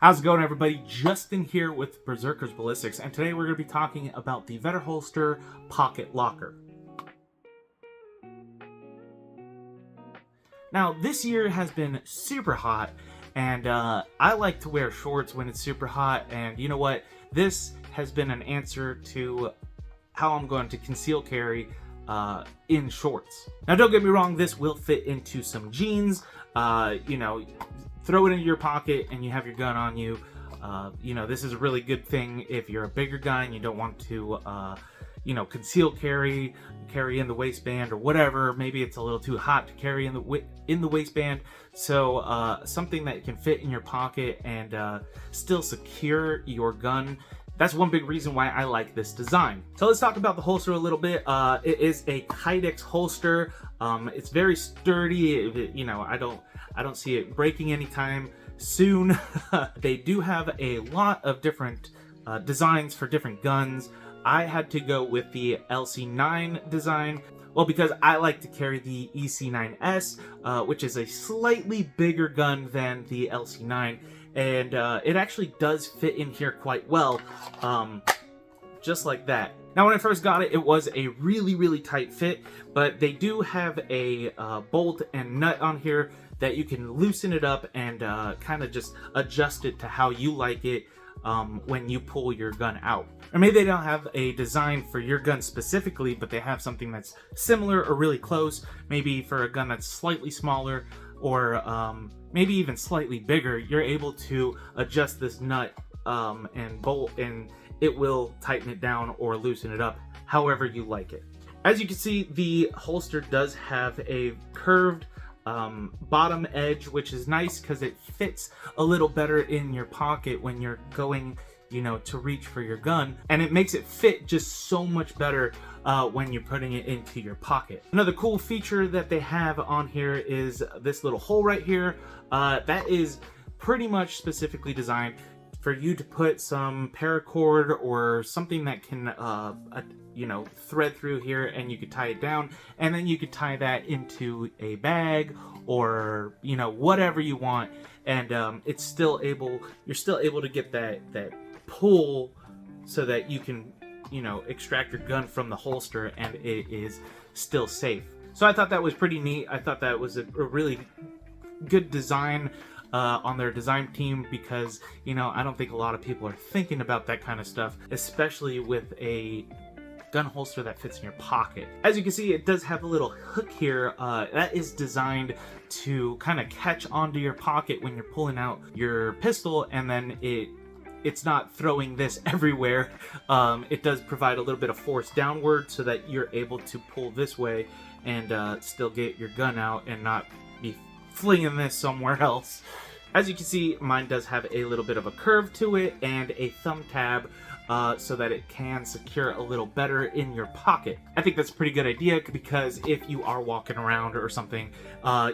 How's it going, everybody? Justin here with Berserker's Ballistics, and today we're going to be talking about the Vedder holster pocket locker. Now, this year has been super hot, and I like to wear shorts when it's super hot, and you know what? This has been an answer to how I'm going to conceal carry in shorts. Now, don't get me wrong, this will fit into some jeans, throw it into your pocket and you have your gun on you. This is a really good thing if you're a bigger guy and you don't want to, conceal carry in the waistband or whatever. Maybe it's a little too hot to carry in the waistband. So something that can fit in your pocket and still secure your gun. That's one big reason why I like this design. So let's talk about the holster a little bit. It is a Kydex holster. It's very sturdy. I don't see it breaking anytime soon. They do have a lot of different designs for different guns. I had to go with the LC9 design. Well, because I like to carry the EC9S, which is a slightly bigger gun than the LC9. And it actually does fit in here quite well, just like that. Now, when I first got it, it was a really, really tight fit, but they do have a bolt and nut on here that you can loosen it up and kind of just adjust it to how you like it when you pull your gun out. Or maybe they don't have a design for your gun specifically, but they have something that's similar or really close, maybe for a gun that's slightly smaller or maybe even slightly bigger. You're able to adjust this nut and bolt, and it will tighten it down or loosen it up however you like it. As you can see, the holster does have a curved bottom edge, which is nice because it fits a little better in your pocket when you're going to reach for your gun, and it makes it fit just so much better when you're putting it into your pocket. Another cool feature that they have on here is this little hole right here. That is pretty much specifically designed for you to put some paracord or something that can thread through here, and you could tie it down, and then you could tie that into a bag or whatever you want, and you're still able to get that pull so that you can extract your gun from the holster and it is still safe. So I thought that was pretty neat. I thought that was a really good design on their design team, because I don't think a lot of people are thinking about that kind of stuff, especially with a gun holster that fits in your pocket. As you can see, it does have a little hook here that is designed to kind of catch onto your pocket when you're pulling out your pistol, and then it's not throwing this everywhere. It does provide a little bit of force downward so that you're able to pull this way and still get your gun out and not be flinging this somewhere else. As you can see, mine does have a little bit of a curve to it and a thumb tab so that it can secure a little better in your pocket. I think that's a pretty good idea, because if you are walking around or something,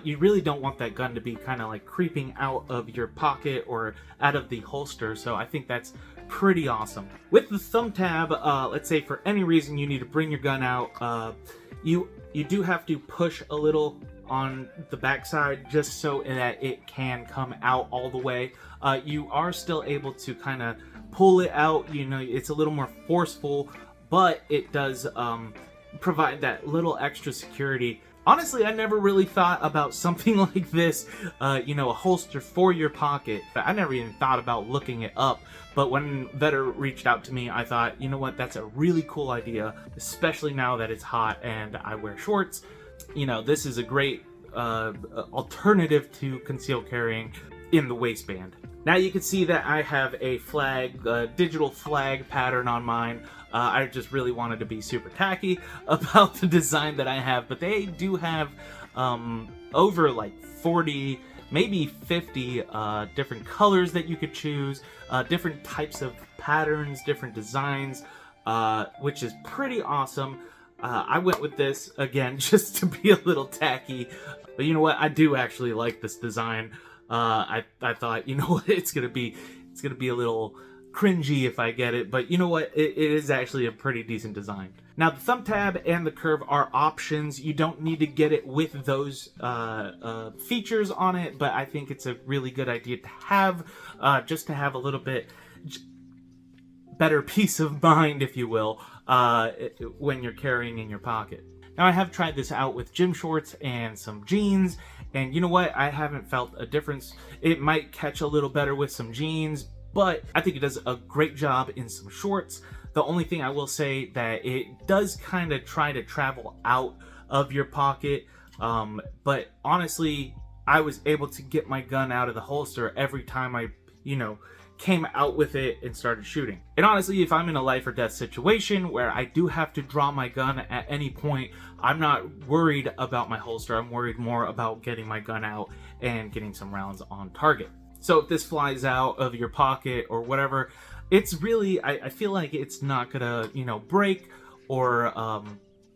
you really don't want that gun to be kind of like creeping out of your pocket or out of the holster. So I think that's pretty awesome. With the thumb tab, let's say for any reason you need to bring your gun out, you do have to push a little on the backside just so that it can come out all the way. You are still able to kind of pull it out. It's a little more forceful, but it does provide that little extra security. Honestly, I never really thought about something like this, a holster for your pocket. I never even thought about looking it up, but when Vedder reached out to me, I thought, you know what, that's a really cool idea, especially now that it's hot and I wear shorts. This is a great alternative to concealed carrying in the waistband. Now you can see that I have a flag, digital flag pattern on mine. I just really wanted to be super tacky about the design that I have, but they do have over like 40, maybe 50 different colors that you could choose, different types of patterns, different designs, which is pretty awesome. I went with this again just to be a little tacky, but you know what? I do actually like this design. I thought, it's gonna be a little cringy if I get it, but you know what? It is actually a pretty decent design. Now, the thumb tab and the curve are options. You don't need to get it with those features on it, but I think it's a really good idea to have, just to have a little bit better peace of mind, if you will, when you're carrying in your pocket. Now, I have tried this out with gym shorts and some jeans, and you know what? I haven't felt a difference. It might catch a little better with some jeans, but I think it does a great job in some shorts. The only thing I will say that it does kind of try to travel out of your pocket, but honestly, I was able to get my gun out of the holster every time I, came out with it and started shooting. And honestly, if I'm in a life or death situation where I do have to draw my gun at any point, I'm not worried about my holster. I'm worried more about getting my gun out and getting some rounds on target. So if this flies out of your pocket or whatever, it's really, I feel like it's not gonna, break, or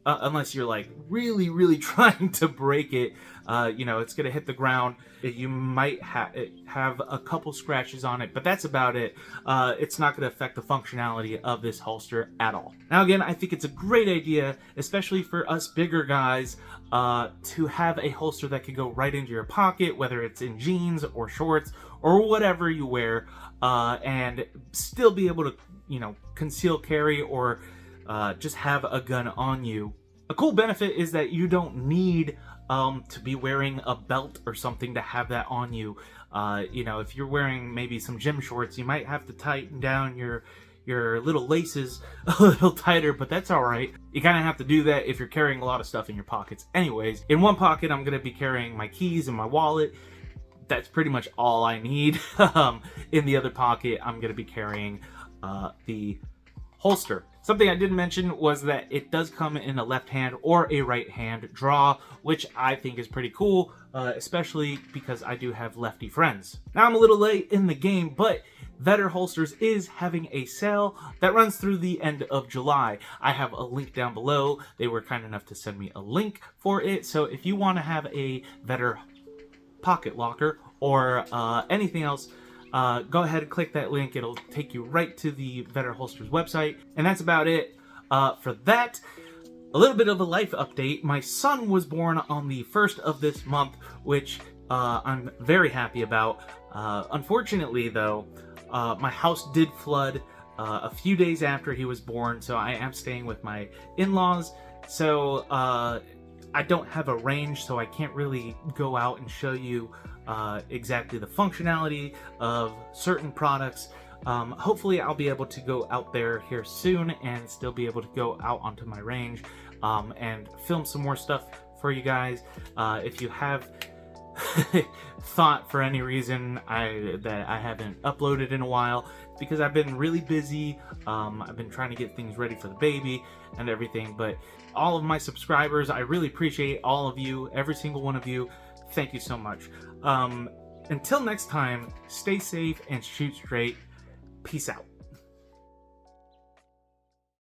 unless you're like really trying to break it, it's gonna hit the ground. You might have a couple scratches on it, but that's about it. It's not gonna affect the functionality of this holster at all. Now again, I think it's a great idea, especially for us bigger guys, to have a holster that can go right into your pocket, whether it's in jeans or shorts or whatever you wear, and still be able to, conceal carry or just have a gun on you. A cool benefit is that you don't need to be wearing a belt or something to have that on you. If you're wearing maybe some gym shorts, you might have to tighten down your little laces a little tighter, but that's all right. You kind of have to do that if you're carrying a lot of stuff in your pockets. Anyways, in one pocket, I'm going to be carrying my keys and my wallet. That's pretty much all I need. In the other pocket, I'm going to be carrying the holster. Something I didn't mention was that it does come in a left hand or a right hand draw, which I think is pretty cool, especially because I do have lefty friends. Now I'm a little late in the game, but Vedder Holsters is having a sale that runs through the end of July. I have a link down below. They were kind enough to send me a link for it, so if you want to have a Vedder pocket locker or anything else, go ahead and click that link. It'll take you right to the Vedder Holsters website. And that's about it for that. A little bit of a life update. My son was born on the 1st of this month, which I'm very happy about. Unfortunately, though, my house did flood a few days after he was born, so I am staying with my in-laws. So I don't have a range, so I can't really go out and show you exactly the functionality of certain products. Hopefully I'll be able to go out there here soon and still be able to go out onto my range and film some more stuff for you guys. If you have thought for any reason that I haven't uploaded in a while, it's because I've been really busy. I've been trying to get things ready for the baby and everything, but all of my subscribers, I really appreciate all of you, every single one of you. Thank you so much. Until next time, stay safe and shoot straight. Peace out.